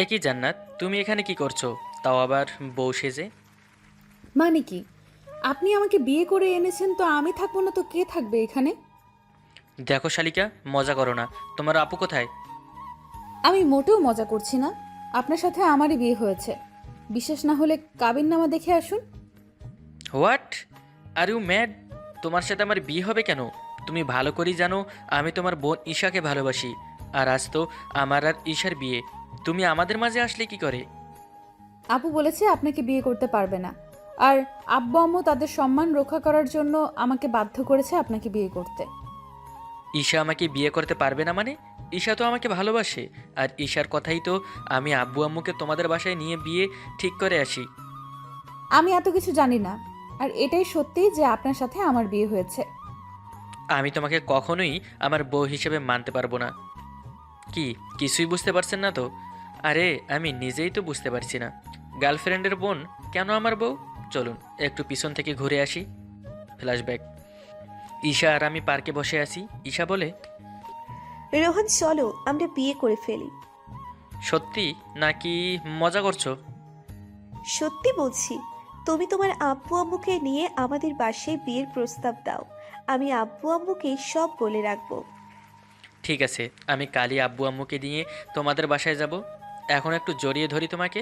এ কি জান্নাত, তুমি এখানে কি করছো? তাও আবার বউ সেজে? মানে কি? আপনি আমাকে বিয়ে করে এনেছেন, তো আমি থাকবো না তো কে থাকবে এখানে? দেখো শালিকা, মজা করো না। তোমার আপু কোথায়? আমি মোটেও মজা করছি না। আপনার সাথে আমারই বিয়ে হয়েছে। বিশেষ না হলে কাবিননামা দেখে আসুন। What, are you mad? তোমার সাথে আমার বিয়ে হবে কেন? তুমি ভালো করেই জানো আমি তোমার বোন ঈশাকে ভালোবাসি। আর আজ তো আমার আর ঈশার বিয়ে, তুমি আমাদের মাঝে আসলে কি করে? আপু বলেছে আপনাকে বিয়ে করতে পারবে না। আর আব্বু আম্মু তাদের সম্মান রক্ষা করার জন্য আমাকে বাধ্য করেছে আপনাকে বিয়ে করতে। ঈশা আমাকে বিয়ে করতে পারবে না মানে? ঈশা তো আমাকে ভালোবাসে। আর ঈশার কথাই তো আমি আব্বু আম্মুকে তোমাদের বাসায় নিয়ে বিয়ে ঠিক করে আসি। আমি এত কিছু জানি না। আর এটাই সত্যি যে আপনার সাথে আমার বিয়ে হয়েছে। আমি তোমাকে কখনোই আমার বউ হিসেবে মানতে পারবো না। কি, কিছুই বুঝতে পারছেন না তো? আরে আমি নিজেই তো বুঝতে পারছি না। গার্লফ্রেন্ডের বোন কেন আমার বউ? চলুন একটু পিছন থেকে ঘুরে আসি। ফ্ল্যাশব্যাক। ঈশা আর আমি পার্কে বসে আছি। ঈশা বলে, রোহন চলো আমরা বিয়ে করে ফেলি। সত্যি নাকি মজা করছো? সত্যি বলছি। তুমি তোমার আব্বু আম্মুকে নিয়ে আমাদের বাসায় বিয়ের প্রস্তাব দাও। আমি আব্বু আম্মুকে সব বলে রাখবো। ঠিক আছে, আমি কালই আব্বু আম্মুকে নিয়ে তোমাদের বাসায় যাব। এখন একটু জড়িয়ে ধরি তোমাকে।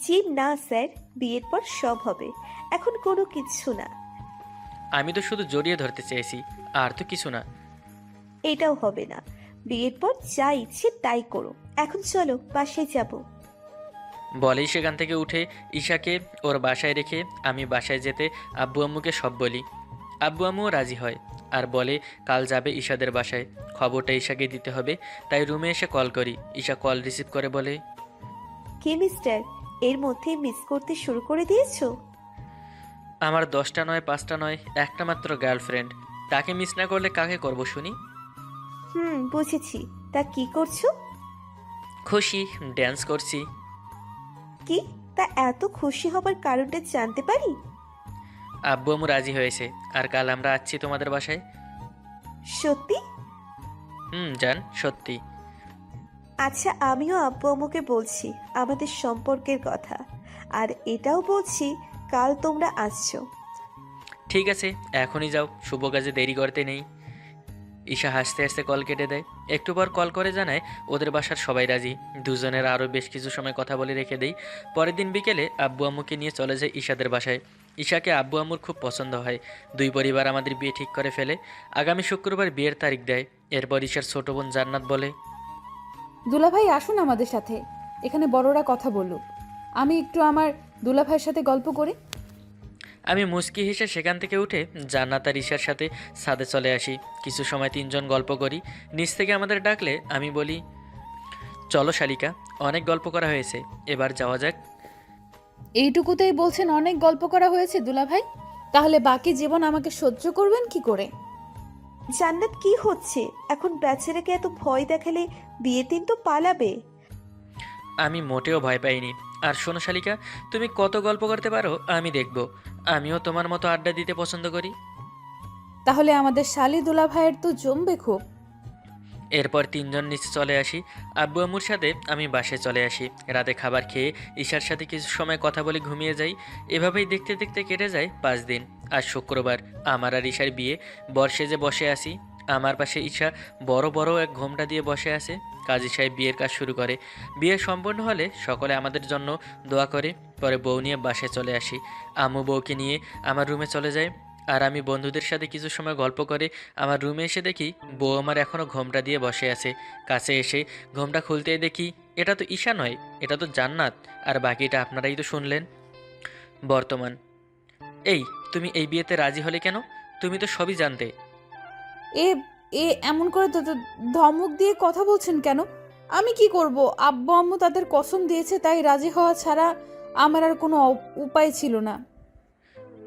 জি না স্যার, বিয়ের পর সব হবে। এখন কোনো কিচ্ছু না। আমি তো শুধু জড়িয়ে ধরতে চেয়েছি, আর তো কিছু না। এটাও হবে না। বিয়ের পর যা ইচ্ছে তাই করো। এখন চলো বাসায় যাব। বলেই সেখান থেকে উঠে ঈশাকে ওর বাসায় রেখে আমি বাসায় যেতে আব্বু আম্মুকে সব বলি। আব্বু আম্মুও রাজি হয় আর বলে কাল যাবে ঈশাদের বাসায়। খবরটা ঈশাকে দিতে হবে, তাই রুমে এসে কল করি। ঈশা কল রিসিভ করে বলে, কি মিস্টার, এর মধ্যে মিস করতে শুরু করে দিয়েছো? আমার 10টা নয় 5টা নয় একটা মাত্র গার্লফ্রেন্ড, তাকে মিস না করলে কাকে করব শুনি? বুঝেছি। তা কি করছো? খুশি, ড্যান্স করছি। কি? তা এত খুশি হবার কারণটা জানতে পারি? আব্বু আম্মু রাজি হয়েছে, আর কাল আমরা আসছি তোমাদের বাসায়। সত্যি? জান, সত্যি। আচ্ছা, আমিও আব্বু আম্মুকে বলছি আমাদের সম্পর্কের কথা। আর এটাও বলছি কাল তোমরা আসছো। ঠিক আছে, এখনই যাও, শুভ কাজে দেরি করতে নেই। ঈশা হাসতে হাসতে কল কেটে দেয়। একটু পর কল করে জানায় ওদের বাসার সবাই রাজি। দুজনের আরও বেশ কিছু সময় কথা বলে রেখে দেই। পরের দিন বিকেলে আব্বু আম্মুকে নিয়ে চলে যায় ঈশাদের বাসায়। ঈশাকে আব্বু আম্মুর খুব পছন্দ হয়। দুই পরিবার আমাদের বিয়ে ঠিক করে ফেলে। আগামী শুক্রবার বিয়ের তারিখ দেয়। এরপর ঈশার ছোট বোন জান্নাত বলে, দুলাভাই আসুন আমাদের সাথে, এখানে বড়রা কথা বলুক। আমি একটু আমার দুলাভাইয়ের সাথে গল্প করি। আমি মুচকি হেসে সেখান থেকে উঠে জান্নাত আর ঈশার সাথে ছাদে চলে আসি। কিছু সময় তিনজন গল্প করি। নিচ থেকে আমাদের ডাকলে আমি বলি, চলো শালিকা, অনেক গল্প করা হয়েছে, এবার যাওয়া যাক। এইটুকুতেই বলছেন অনেক গল্প করা হয়েছে দুলাভাই? তাহলে বাকি জীবন আমাকে সহ্য করবেন কি করে? জান্নাত, কি হচ্ছে এখন? বেচারাকে এত ভয় দেখালে বিয়ের দিন তো পালাবে। আমি মোটেও ভয় পাইনি। আর শোনো শালিকা, তুমি কত গল্প করতে পারো আমি দেখব। আমিও তোমার মতো আড্ডা দিতে পছন্দ করি। তাহলে আমাদের শালি দুলাভাইয়ের তো জমবে খুব। এরপর তিনজন নিচে চলে আসি। আব্বু আম্মুর সাথে আমি বাসায় চলে আসি। রাতে খাবার খেয়ে ঈশার সাথে কিছু সময় কথা বলে ঘুমিয়ে যাই। এভাবেই দেখতে দেখতে কেটে যায় 5 দিন। আজ শুক্রবার, আমার আর ঈশার বিয়ে। বর্ষে বসে আসি। আমার পাশে ঈশা বড় বড় এক ঘোমটা দিয়ে বসে আছে। কাজী সাহেব বিয়ের কাজ শুরু করে। বিয়ে সম্পন্ন হলে সকলে আমাদের জন্য দোয়া করে। পরে বউ নিয়ে বাসায় চলে আসি। আম্মু বউকে নিয়ে আমার রুমে চলে যায়। আর আমি বন্ধুদের সাথে কিছু সময় গল্প করে আমার রুমে এসে দেখি বউ আমার এখনও ঘোমটা দিয়ে বসে আছে। কাছে এসে ঘোমটা খুলতেই দেখি এটা তো ঈশা নয়, এটা তো জান্নাত। আর বাকিটা আপনারাই তো শুনলেন। বর্তমান। এই, তুমি এই বিয়েতে রাজি হলে কেন? তুমি তো সবই জানতে। এ এ এমন করে ধমক দিয়ে কথা বলছেন কেন? আমি কি করব? আব্বু আম্মু তাদের কসম দিয়েছে, তাই রাজি হওয়া ছাড়া আমার আর কোনো উপায় ছিল না।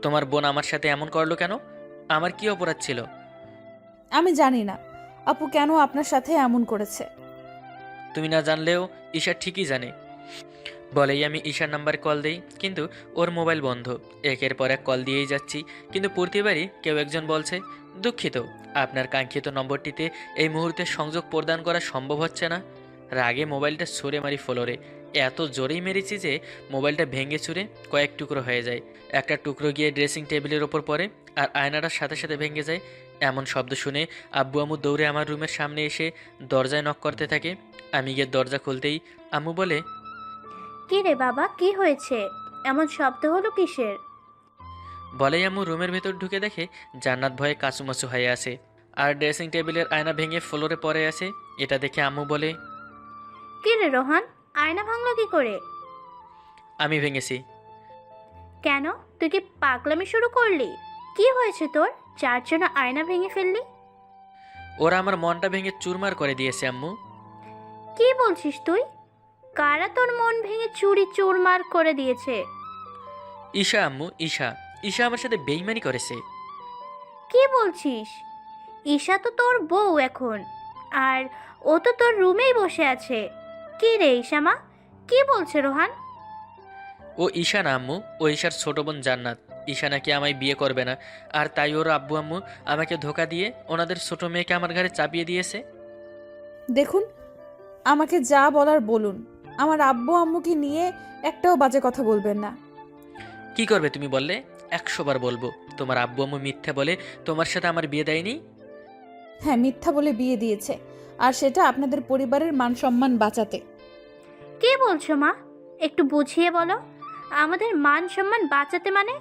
তোমার বোন আমার সাথে এমন করলো কেন? আমার কি অপরাধ ছিল? আমি জানি না আপু কেন আপনার সাথে এমন করেছে। তুমি না জানলেও ঈশা ঠিকই জানে। বলেই আমি ঈশার নাম্বারে কল দেই, কিন্তু ওর মোবাইল বন্ধ। একের পর এক কল দিয়েই যাচ্ছি, কিন্তু প্রতিবারই কেউ একজন বলছে, দুঃখিত, আপনার কাঙ্ক্ষিত নম্বরটিতে এই মুহূর্তে সংযোগ প্রদান করা সম্ভব হচ্ছে না। রাগে মোবাইলটা ছুঁড়ে মারি ফ্লোরে। এত জোরেই মেরেছি যে মোবাইলটা ভেঙে চুরে কয়েক টুকরো হয়ে যায়। একটা টুকরো গিয়ে ড্রেসিং টেবিলের ওপর পড়ে, আর আয়নাটার সাথে সাথে ভেঙে যায়। এমন শব্দ শুনে আব্বু আম্মু দৌড়ে আমার রুমের সামনে এসে দরজায় নক করতে থাকে। আমি গিয়ে দরজা খুলতেই আম্মু বলে, কি রে বাবা, কি হয়েছে? এমন শব্দ হলো কিসের? বলেই আম্মু রুমের ভেতর ঢুকে দেখে জান্নাত ভয়ে কাচুমাচু হয়ে আছে, আর ড্রেসিং টেবিলের আয়না ভেঙে ফ্লোরে পড়ে আছে। এটা দেখে আম্মু বলে, কি রে রোহান, আয়না ভাঙলো কি করে? আমি ভেঙেছি। কেন, তুই কি পাগলামি শুরু করলি? কি হয়েছে তোর, যার জন্য আয়না ভেঙে ফেললি? ওরা আমার মনটা ভেঙে চুরমার করে দিয়েছে আম্মু। কি বলছিস তুই? কারা তোর মন ভেঙে চুরমার করে দিয়েছে? ঈশা আম্মু, ঈশা। ঈশা আমার সাথে বেইমানি করেছে। কি বলছিস? ঈশা তো তোর বউ এখন, আর ও তো তোর রুমেই বসে আছে। কি রে ঈশামা, কি বলছে রোহান? ও ঈশা না আম্মু, ও ঈশার ছোট বোন জান্নাত। ঈশা নাকি আমায় বিয়ে করবে না, আর তাই ওর আব্বু আম্মু আমাকে ধোকা দিয়ে ওনাদের ছোট মেয়েকে আমার ঘরে চাপিয়ে দিয়েছে। দেখুন, আমাকে যা বলার বলুন, আমার আব্বু আম্মুকে নিয়ে একটাও বাজে কথা বলবেন না। কি করবে তুমি বললে? 100 বার বলবো। তোমার আব্বু আম্মু মিথ্যা বলে তোমার সাথে আমার বিয়ে দেয়নি। হ্যাঁ, মিথ্যা বলে বিয়ে দিয়েছে, আর সেটা আপনাদের পরিবারের মান সম্মান বাঁচাতে। কে বলছো মা? একটু বুঝিয়ে বলো। আমাদের মান সম্মান বাঁচাতে মানে?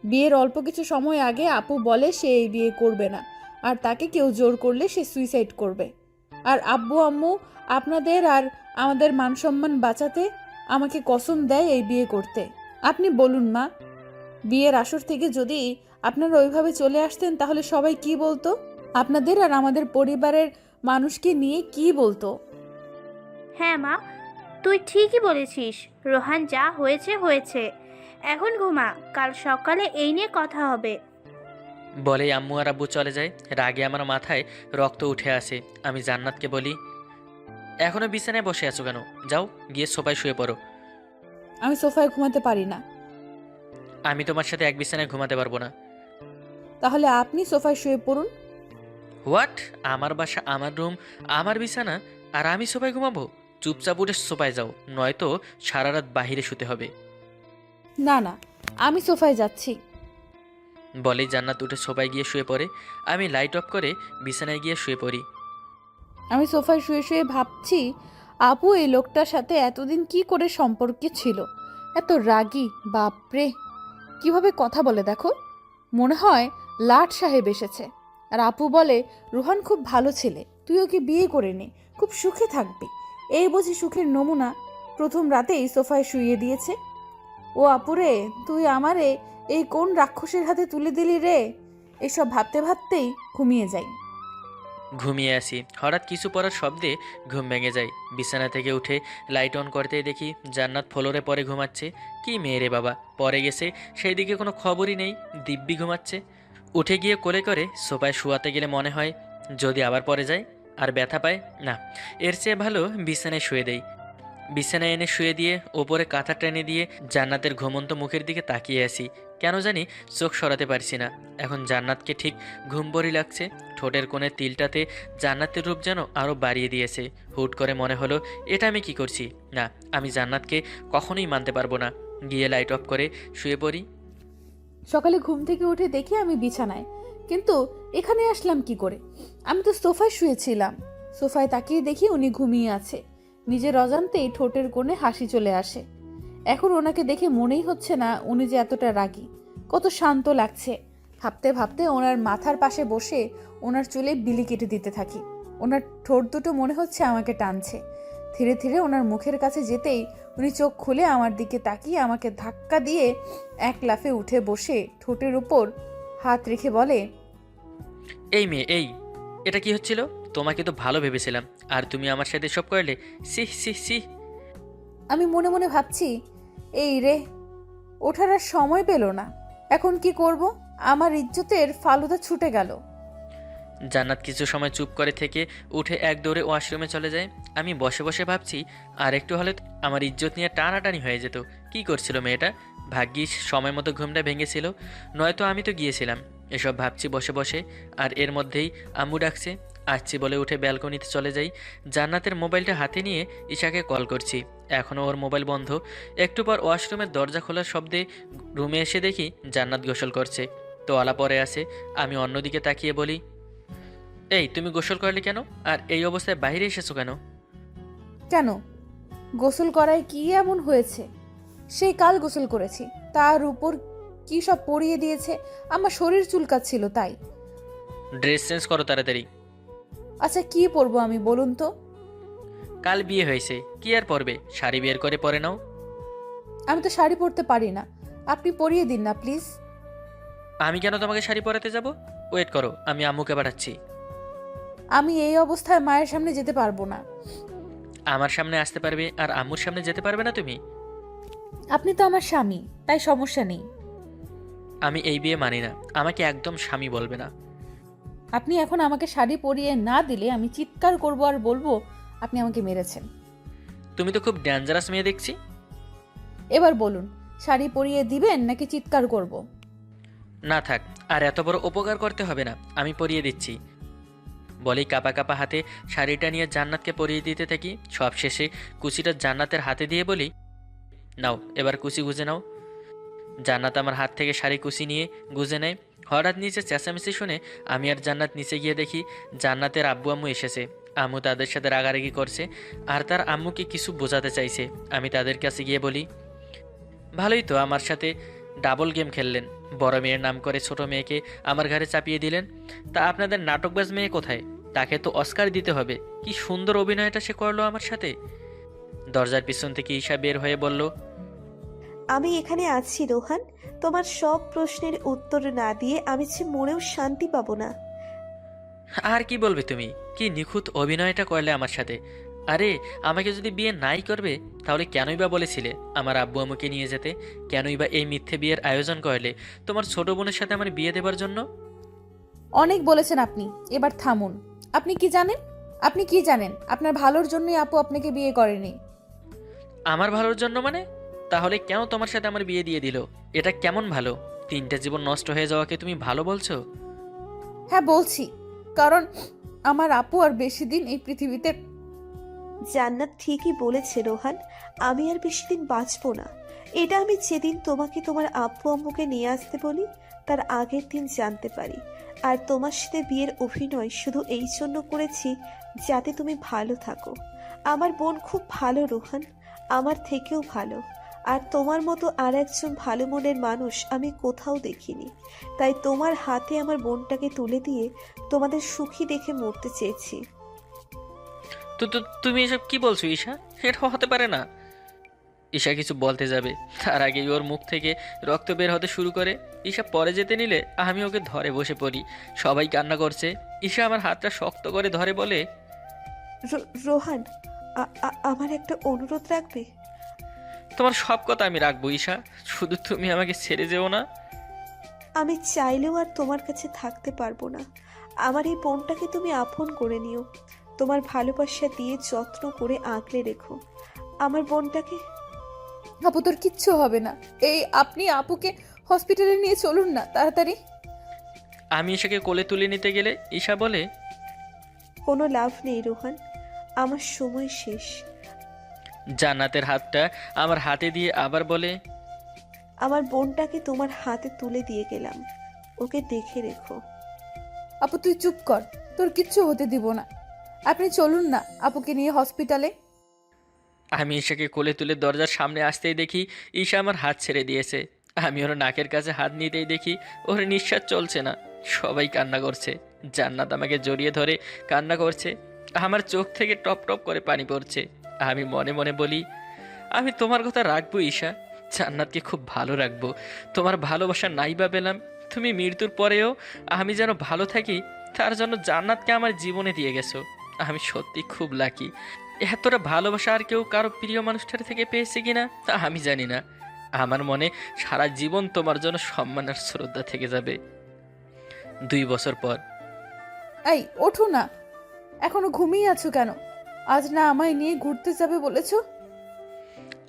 বিয়ের অল্প কিছু সময় আগে আপু বলে সে এই বিয়ে করবে না, আর তাকে কেউ জোর করলে সে সুইসাইড করবে। আর আব্বু আম্মু আপনাদের আর আমাদের মান সম্মান বাঁচাতে আমাকে কসম দেয় এই বিয়ে করতে। আপনি বলুন মা, বিয়ের আসর থেকে যদি আপনারা ওইভাবে চলে আসতেন তাহলে সবাই কি বলতো? আপনাদের আর আমাদের পরিবারের মানুষকে নিয়ে কি বলতো? হ্যাঁ মা, তুই ঠিকই বলেছিস। রোহান, যা হয়েছে হয়েছে, এখন ঘুমা, কাল সকালে এই নিয়ে কথা হবে। বলেই আম্মু আর আব্বু চলে যায়। রাগে আমার মাথায় রক্ত উঠে আসে। আমি জান্নাতকে বলি, এখনো বিছানায় বসে আছো কেন? যাও গিয়ে সোফায় শুয়ে পড়ো। আমি সোফায় ঘুমাতে পারি না। আমি তোমার সাথে এক বিছানায় ঘুমাতে পারবো না। তাহলে আপনি সোফায় শুয়ে পড়ুন। হোয়াট? আমার বাসা, আমার রুম, আমার বিছানা, আর আমি সোফায় ঘুমাবো? চুপচাপ উঠে সোফায় যাও, নয়তো সারা রাত বাহিরে শুতে হবে। না না, আমি সোফায় যাচ্ছি। বলেই জান্নাত উঠে সোফায় গিয়ে শুয়ে পড়ে। আমি লাইট অফ করে বিছানায় গিয়ে শুয়ে পড়ি। আমি সোফায় শুয়ে শুয়ে ভাবছি, আপু এই লোকটার সাথে এতদিন কি করে সম্পর্কে ছিল। এত রাগী, বাপরে, কিভাবে কথা বলে দেখো। মনে হয় লাট সাহেব এসেছে। আর আপু বলে, রোহান খুব ভালো ছেলে, তুই ওকে বিয়ে করে নে, খুব সুখে থাকবি। এই বুঝি সুখের নমুনা, প্রথম রাতেই সোফায় শুইয়ে দিয়েছে। ও আপুরে, তুই আমারে এই কোন রাক্ষসের হাতে তুলে দিলি রে? এসব ভাবতে ভাবতেই ঘুমিয়ে যাই। ঘুমিয়ে আসি, হঠাৎ কিছু পড়ার শব্দে ঘুম ভেঙে যায়। বিছানা থেকে উঠে লাইট অন করতেই দেখি জান্নাত ফ্লোরে পরে ঘুমাচ্ছে। কি মেয়ে রে বাবা, পরে গেছে সেই দিকে কোনো খবরই নেই, দিব্যি ঘুমাচ্ছে। উঠে গিয়ে কোলে করে সোফায় শোয়াতে গেলে মনে হয় যদি আবার পরে যায় আর ব্যথা পায়, না, এর চেয়ে ভালো বিছানায় শুয়ে দেই। বিছানায় এনে শুয়ে দিয়ে ওপরে কাঁথা টেনে দিয়ে জান্নাতের ঘুমন্ত মুখের দিকে তাকিয়ে আসি। কেন জানি চোখ সরাতে পারছি না। এখন জান্নাতকে ঠিক ঘুমবরি লাগছে। ঠোঁটের কোণে তিলটাতে জান্নাতের রূপ যেন আরও বাড়িয়ে দিয়েছে। হুট করে মনে হলো, এটা আমি কি করছি? না, আমি জান্নাতকে কখনোই মানতে পারবো না। গিয়ে লাইট অফ করে শুয়ে পড়ি। সকালে ঘুম থেকে উঠে দেখি আমি বিছানায়, কিন্তু এখানে আসলাম কি করে? আমি তো সোফায় শুয়েছিলাম। সোফায় তাকিয়ে দেখি উনি ঘুমিয়ে আছে। নিজের অজান্তেই ঠোঁটের কোণে হাসি চলে আসে। এখন ওনাকে দেখে মনেই হচ্ছে না উনি যে এতটা রাগী। কত শান্ত লাগছে। ভাবতে ভাবতে ওনার মাথার পাশে বসে ওনার চুলে বিলি কেটে দিতে থাকি। ওনার ঠোঁট দুটো মনে হচ্ছে আমাকে টানছে। ধীরে ধীরে ওনার মুখের কাছে যেতেই উনি চোখ খুলে আমার দিকে তাকিয়ে আমাকে ধাক্কা দিয়ে এক লাফে উঠে বসে ঠোঁটের উপর হাত রেখে বলে, এই মেয়ে, এই, এটা কি হচ্ছিল? তোমাকে তো ভালো ভেবেছিলাম, আর তুমি আমার সাথে সব করলে। সি সি সি। আমি মনে মনে ভাবছি, এই রে, ওঠার আর সময় পেল না। এখন কি করব? আমার ইজ্জতের ফালুদা ছুটে গেল। জান্নাত কিছু সময় চুপ করে থেকে উঠে এক দৌড়ে ওয়াশরুমে চলে যায়। আমি বসে বসে ভাবছি, আর একটু হলে আমার ইজ্জত নিয়ে টানাটানি হয়ে যেত। কি করছিল মেয়েটা? ভাগ্যিস সময় মতো ঘুমটা ভেঙেছিল, নয়তো আমি তো গিয়েছিলাম। এসব ভাবছি বসে বসে, আর এর মধ্যেই আম্মু ডাকছে। আসছি বলে উঠে ব্যালকনিতে চলে যাই। জান্নাতের মোবাইলটা হাতে নিয়ে ঈশাকে কল করছি। এখনও ওর মোবাইল বন্ধ। একটু পর ওয়াশরুমের দরজা খোলার শব্দে রুমে এসে দেখি জান্নাত গোসল করছে। তোয়ালা পরে আছে। আমি অন্যদিকে তাকিয়ে বলি, এই তুমি গোসল করলে কেন? আর এই অবস্থায় বাইরে এসেছো কেন? কেন? গোসল করায় কি এমন হয়েছে? সেই কাল গোসল করেছি, তার উপর কি সব পরিয়ে দিয়েছে, আমার শরীর চুলকাচ্ছিল তাই। ড্রেস চেঞ্জ করো তাড়াতাড়ি। আচ্ছা কি পরবো আমি বলুন তো? কাল বিয়ে হয়েছে, কি আর পরবে? শাড়ি বের করে পরে নাও। আমি তো শাড়ি পরতে পারি না, আপনি পরিয়ে দিন না প্লিজ। আমি কেন তোমাকে শাড়ি পরাতে যাব? ওয়েট করো, আমি আম্মুকে পাঠাচ্ছি। আমি এই অবস্থায় মায়ের সামনে যেতে পারবো না। আমার সামনে আসতে পারবে আর আম্মুর সামনে যেতে পারবে না তুমি? আপনি তো আমার স্বামী, তাই সমস্যা নেই। আমি এই বিয়ে মানি না, আমাকে একদম স্বামী বলবে না। আপনি এখন আমাকে শাড়ি পরিয়ে না দিলে আমি চিৎকার করব আর বলবো আপনি আমাকে মেরেছেন। তুমি তো খুব ডেঞ্জারাস মেয়ে দেখছি। এবার বলুন, শাড়ি পরিয়ে দিবেন নাকি চিৎকার করব? না থাক, আর এত বড় উপকার করতে হবে না, আমি পরিয়ে দিচ্ছি। বলেই কাপা কাপা হাতে শাড়িটা নিয়ে জান্নাতকে পরিয়ে দিতে থাকি। সবশেষে কুচিটা জান্নাতের হাতে দিয়ে বলি, নাও এবার কুচি গুজে নাও। জান্নাত আমার হাত থেকে শাড়ি কুচি নিয়ে গুজে নেয়। হঠাৎ নিচে চেঁচামেচি শুনে আমি আর জান্নাত নিচে গিয়ে দেখি জান্নাতের আব্বু আম্মু এসেছে। আম্মু তাদের সাথে রাগারাগি করছে আর তার আম্মুকে কিছু বোঝাতে চাইছে। আমি তাদের কাছে গিয়ে বলি, ভালোই তো, আমার সাথে ডাবল গেম খেললেন। বড় মেয়ের নাম করে ছোট মেয়েকে আমার ঘরে চাপিয়ে দিলেন। তা আপনাদের নাটকবাজ মেয়ে কোথায়? তাকে তো অস্কার দিতে হবে। কি সুন্দর অভিনয়টা সে করলো আমার সাথে। দরজার পিছন থেকে ঈশা বের হয়ে বলল, আমি এখানে আছি রোহান, তোমার সব প্রশ্নের উত্তর না দিয়ে আমি যে মরেও শান্তি পাবো না। আর কি বলবে তুমি? কি নিখুঁত অভিনয়টা করলে আমার সাথে। আরে আমাকে যদি বিয়ে নাই করবে তাহলে কেনই বা বলেছিলে আমার আব্বু আম্মুকে নিয়ে যেতে? কেনই বা এই মিথ্যে বিয়ের আয়োজন করলে তোমার ছোট বোনের সাথে আমার বিয়ে দেবার জন্য? অনেক বলেছেন আপনি, এবার থামুন। আপনি কি জানেন? আপনি কি জানেন আপনার ভালোর জন্যই আপু আপনাকে বিয়ে করেনি। আমার ভালোর জন্য মানে? তাহলে কেন তোমার সাথে আমার বিয়ে দিয়ে দিল? এটা কেমন ভালো? 3টা জীবন নষ্ট হয়ে যাওয়াকে তুমি ভালো বলছো? হ্যাঁ বলছি, কারণ আমার আপু আর বেশি দিন এই পৃথিবীতে। জান্নাত ঠিকই বলেছে রোহান, আমি আর বেশি দিন বাঁচবো না। এটা আমি যেদিন তোমাকে তোমার আব্বু আম্মুকে নিয়ে আসতে বলি তার আগের দিন জানতে পারি। আর তোমার সাথে বিয়ের অভিনয় শুধু এই জন্য করেছি যাতে তুমি ভালো থাকো। আমার বোন খুব ভালো রোহান, আমার থেকেও ভালো। আর তোমার মতো আর একজন ভালো মনের মানুষ আমি কোথাও দেখিনি। তাই তোমার হাতে আমার বোনটাকে তুলে দিয়ে তোমাদের সুখী দেখে মরতে চেয়েছি। তো তো তুমি এসব কি বলছো ঈশা? এটা হতে পারে না। ঈশা কিছু বলতে যাবে, তার আগেই ওর মুখ থেকে রক্ত বের হতে শুরু করে। ঈশা পরে যেতে নিলে আমি ওকে ধরে বসে পড়ি। সবাই কান্না করছে। ঈশা আমার হাতটা শক্ত করে ধরে বলে, রোহান, আমার একটা অনুরোধ রাখবে? তোমার সব কথা আমি রাখবো ঈশা, শুধু তুমি আমাকে ছেড়ে যেও না। আমি চাইলেও আর তোমার কাছে থাকতে পারবো না। আমার এই বোনটাকে তুমি আপন করে নিও, তোমার ভালোবাসা দিয়ে যত্ন করে আগলে রেখো আমার বোনটাকে। আপু তোর কিচ্ছু হবে না, এই আপনি আপুকে হসপিটালে নিয়ে চলুন না তাড়াতাড়ি। আমি ঈশাকে কোলে তুলে নিতে গেলে ঈশা বলে, কোনো লাভ নেই রোহান, আমার সময় শেষ। জান্নাতের হাতটা আমার হাতে দিয়ে আবার বলে, আমার বোনটাকে তোমার হাতে তুলে দিয়ে গেলাম, ওকে দেখে রেখো। আপু তুই চুপ কর, তোর কিচ্ছু হতে দিব না। আপনি চলুন না আপুকে নিয়ে হসপিটালে। আমি ঈশাকে কোলে তুলে দরজার সামনে আসতেই দেখি ঈশা আমার হাত ছেড়ে দিয়েছে। আমি ওর নাকের কাছে হাত নিতেই দেখি ওর নিঃশ্বাস চলছে না। সবাই কান্না করছে। জান্নাত আমাকে জড়িয়ে ধরে কান্না করছে। আমার চোখ থেকে টপ টপ করে পানি পড়ছে। আমি মনে মনে বলি, আমি তোমার কথা রাখবো ঈশা, জান্নাতকে খুব ভালো রাখবো। তোমার ভালোবাসা নাই বা পেলাম, তুমি মৃত্যুর পরেও আমি যেন ভালো থাকি তার জন্য জান্নাতকে আমার জীবনে দিয়ে গেছো। আমি সত্যি খুব লাকি। এতটা ভালোবাসা আর কেউ কারো প্রিয় মানুষটার থেকে পেয়েছে কিনা তা আমি জানি না। আমার মনে সারা জীবন তোমার জন্য সম্মান আর শ্রদ্ধা থেকে যাবে। 2 বছর পর। এই ওঠো না, এখনো ঘুমিয়ে আছো কেন? আজ না আমায় নিয়ে ঘুরতে যাবে বলেছো?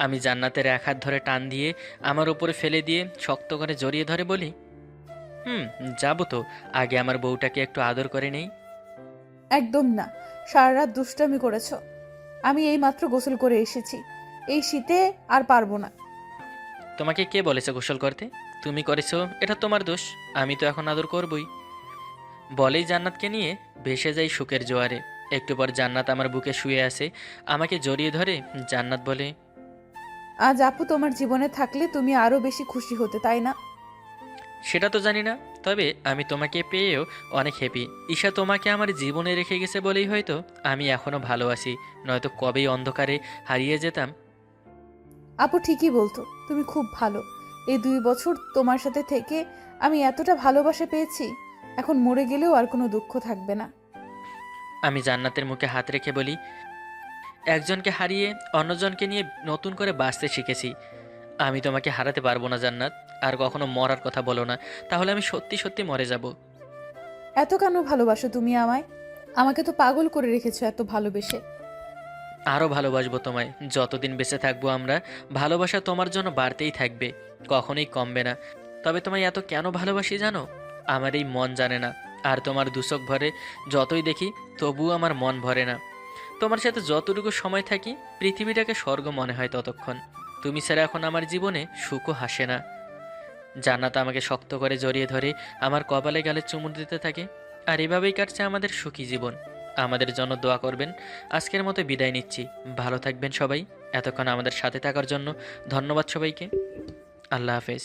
আমি জান্নাতের এক হাত ধরে টান দিয়ে আমার উপরে ফেলে দিয়ে শক্ত করে জড়িয়ে ধরে বলি, যাবো তো, আগে আমার বউটাকে একটু আদর করে নেই। একদম না, সারা রাত দুষ্টামি করেছো। আমি এই মাত্র গোসল করে এসেছি, এই শীতে আর পারবো না। তোমাকে কে বলেছে গোসল করতে? তুমি করেছো, এটা তোমার দোষ। আমি তো এখন আদর করবই। বলেই জান্নাতকে নিয়ে ভেসে যাই সুখের জোয়ারে। একটু পর জান্নাত আমার বুকে শুয়ে আসে, আমাকে জড়িয়ে ধরে। জান্নাত বলে, আজ আপু তোমার জীবনে থাকলে তুমি আরো বেশি খুশি হতে, তাই না? সেটা তো জানি না, তবে আমি তোমাকে পেয়েও অনেক হ্যাপি। ঈশা তোমাকে আমার জীবনে রেখে গেছে বলেই হয়তো আমি এখনও ভালো আছি, নয়তো কবেই অন্ধকারে হারিয়ে যেতাম। আপু ঠিকই বলতো, তুমি খুব ভালো। এই 2 বছর তোমার সাথে থেকে আমি এতটা ভালোবাসা পেয়েছি, এখন মরে গেলেও আর কোনো দুঃখ থাকবে না। আমি জান্নাতের মুখে হাত রেখে বলি, একজনকে হারিয়ে অন্যজনকে নিয়ে নতুন করে বাঁচতে শিখেছি। আমি তোমাকে হারাতে পারবো না জান্নাত। আর কখনো মরার কথা বলো না, তাহলে আমি সত্যি সত্যি মরে যাব। এত কেন ভালোবাসো তুমি আমায়? আমাকে তো পাগল করে রেখেছো এত ভালোবেসে। আরও ভালোবাসবো তোমায়, যতদিন বেঁচে থাকবো আমরা। ভালোবাসা তোমার জন্য বাড়তেই থাকবে, কখনোই কমবে না। তবে তোমায় এত কেন ভালোবাসি জানো? আমার এই মন জানে না। আর তোমার দুচোখ ভরে যতই দেখি, তবুও আমার মন ভরে না। তোমার সাথে যতটুকু সময় থাকি, পৃথিবীটাকে স্বর্গ মনে হয় ততক্ষণ। তুমি ছাড়া এখন আমার জীবনে সুখও হাসে না। জান্নাত আমাকে শক্ত করে জড়িয়ে ধরে আমার কপালে গালে চুমু দিতে থাকে। আর এভাবেই কাটছে আমাদের সুখী জীবন। আমাদের জন্য দোয়া করবেন। আজকের মতো বিদায় নিচ্ছি। ভালো থাকবেন সবাই। এতক্ষণ আমাদের সাথে থাকার জন্য ধন্যবাদ সবাইকে। আল্লাহ হাফেজ।